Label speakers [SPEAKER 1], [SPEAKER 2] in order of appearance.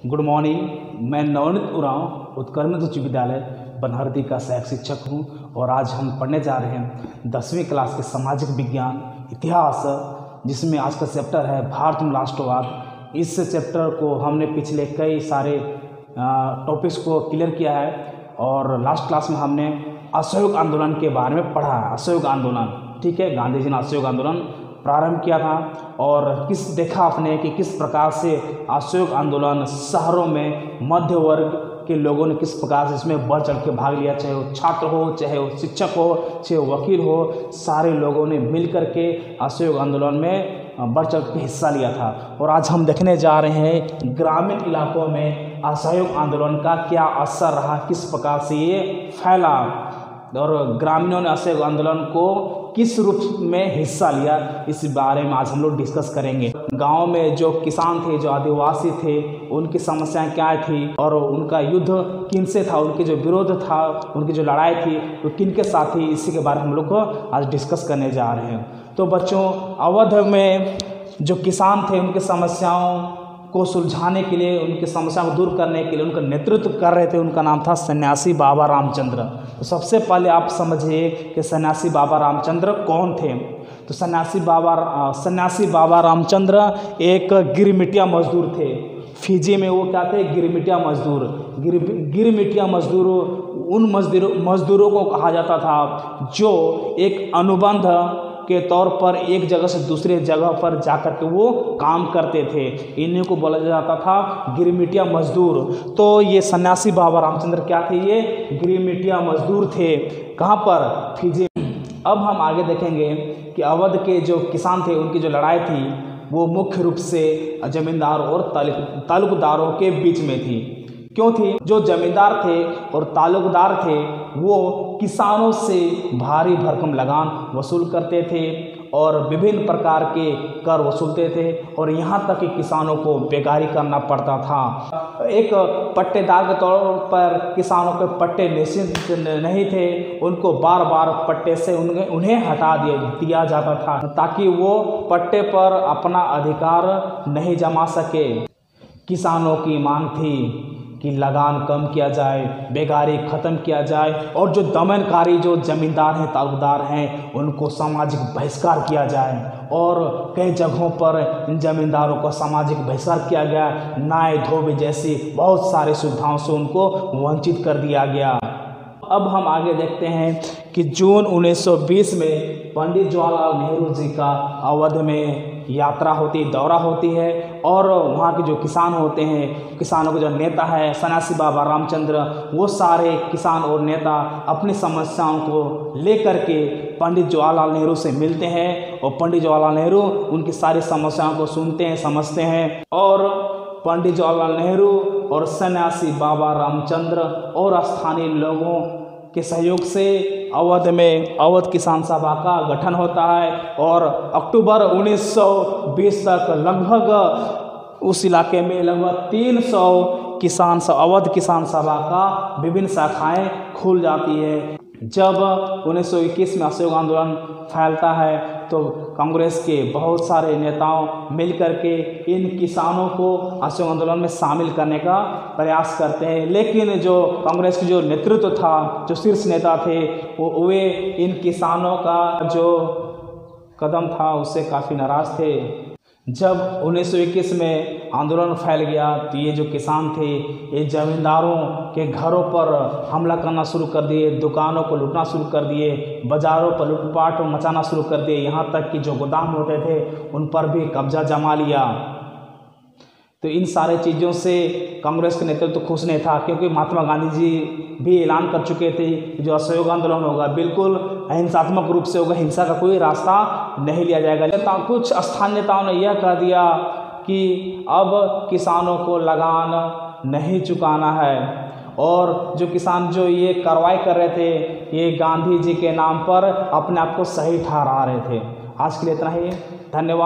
[SPEAKER 1] Good morning. मैं नवनीत उरांव उत्क्रमित उच्च विद्यालय बनहरदी का सहायक शिक्षक हूं और आज हम पढ़ने जा रहे हैं 10वीं क्लास के सामाजिक विज्ञान इतिहास, जिसमें आज का चैप्टर है भारत में राष्ट्रवाद। इस चैप्टर को हमने पिछले कई सारे टॉपिक्स को क्लियर किया है और लास्ट क्लास में हमने असहयोग आंदोलन के बारे में पढ़ा है। असहयोग आंदोलन, ठीक है, गांधी जी ने असहयोग आंदोलन प्रारंभ किया था और देखा आपने कि किस प्रकार से असहयोग आंदोलन शहरों में मध्य वर्ग के लोगों ने किस प्रकार से इसमें बढ़ चढ़ के भाग लिया, चाहे वो छात्र हो, चाहे वो शिक्षक हो, चाहे वो वकील हो, सारे लोगों ने मिल कर के असहयोग आंदोलन में बढ़ चढ़ के हिस्सा लिया था। और आज हम देखने जा रहे हैं ग्रामीण इलाकों में असहयोग आंदोलन का क्या असर रहा, किस प्रकार से ये फैला और ग्रामीणों ने असहयोग आंदोलन को किस रूप में हिस्सा लिया, इस बारे में आज हम लोग डिस्कस करेंगे। गांव में जो किसान थे, जो आदिवासी थे, उनकी समस्याएं क्या थी और उनका युद्ध किन से था, उनके जो विरोध था, उनकी जो लड़ाई थी वो किन के साथ थी, इसी के बारे में हम लोग को आज डिस्कस करने जा रहे हैं। तो बच्चों, अवध में जो किसान थे उनकी समस्याओं को सुलझाने के लिए, उनकी समस्या को दूर करने के लिए उनका नेतृत्व कर रहे थे, उनका नाम था सन्यासी बाबा रामचंद्र। तो सबसे पहले आप समझिए कि सन्यासी बाबा रामचंद्र कौन थे। तो सन्यासी बाबा रामचंद्र एक गिरमिटिया मजदूर थे। फिजी में वो क्या थे? गिरमिटिया मजदूर। गिरमिटिया मजदूर उन मजदूरों को कहा जाता था जो एक अनुबंध के तौर पर एक जगह से दूसरे जगह पर जाकर के वो काम करते थे। इन्हीं को बोला जाता था गिरमिटिया मजदूर। तो ये सन्यासी बाबा रामचंद्र क्या थे? ये गिरमिटिया मजदूर थे। कहाँ पर? फिजी। अब हम आगे देखेंगे कि अवध के जो किसान थे उनकी जो लड़ाई थी वो मुख्य रूप से जमींदार और तालुकदारों के बीच में थी। क्यों थी? जो जमींदार थे और तालुकदार थे वो किसानों से भारी भरकम लगान वसूल करते थे और विभिन्न प्रकार के कर वसूलते थे और यहाँ तक कि किसानों को बेकारी करना पड़ता था। एक पट्टेदार के तौर पर किसानों के पट्टे निश्चित नहीं थे, उनको बार बार पट्टे से उन्हें हटा दिया जाता था ताकि वो पट्टे पर अपना अधिकार नहीं जमा सके। किसानों की मांग थी कि लगान कम किया जाए, बेकारी ख़त्म किया जाए और जो दमनकारी जो जमींदार हैं, तालुकदार हैं, उनको सामाजिक बहिष्कार किया जाए। और कई जगहों पर इन जमींदारों को सामाजिक बहिष्कार किया गया, न्याय धोबी जैसी बहुत सारी सुविधाओं से उनको वंचित कर दिया गया। अब हम आगे देखते हैं कि जून 1920 में पंडित जवाहरलाल नेहरू जी का अवध में यात्रा होती, दौरा होती है और वहाँ के जो किसान होते हैं, किसानों के जो नेता है सन्यासी बाबा रामचंद्र, वो सारे किसान और नेता अपनी समस्याओं को लेकर के पंडित जवाहरलाल नेहरू से मिलते हैं और पंडित जवाहरलाल नेहरू उनकी सारी समस्याओं को सुनते हैं, समझते हैं और पंडित जवाहरलाल नेहरू और सन्यासी बाबा रामचंद्र और स्थानीय लोगों के सहयोग से अवध में अवध किसान सभा का गठन होता है और अक्टूबर 1920 तक लगभग उस इलाके में लगभग 300 अवध किसान सभा का विभिन्न शाखाएं खुल जाती है। जब 1921 में असहयोग आंदोलन फैलता है तो कांग्रेस के बहुत सारे नेताओं मिलकर के इन किसानों को असहयोग आंदोलन में शामिल करने का प्रयास करते हैं, लेकिन जो कांग्रेस की जो नेतृत्व था, जो शीर्ष नेता थे, वे इन किसानों का जो कदम था उससे काफ़ी नाराज़ थे। जब 1921 में आंदोलन फैल गया तो ये जो किसान थे ये जमींदारों के घरों पर हमला करना शुरू कर दिए, दुकानों को लूटना शुरू कर दिए, बाज़ारों पर लूटपाट मचाना शुरू कर दिए, यहाँ तक कि जो गोदाम होते थे उन पर भी कब्जा जमा लिया। तो इन सारे चीज़ों से कांग्रेस का नेतृत्व खुश नहीं था, क्योंकि महात्मा गांधी जी भी ऐलान कर चुके थे कि जो असहयोग आंदोलन होगा बिल्कुल अहिंसात्मक रूप से होगा, हिंसा का कोई रास्ता नहीं लिया जाएगा। कुछ स्थानीय नेताओं ने यह कह दिया कि अब किसानों को लगान नहीं चुकाना है और जो किसान जो ये कार्रवाई कर रहे थे ये गांधी जी के नाम पर अपने आप को सही ठहरा रहे थे। आज के लिए इतना ही, धन्यवाद।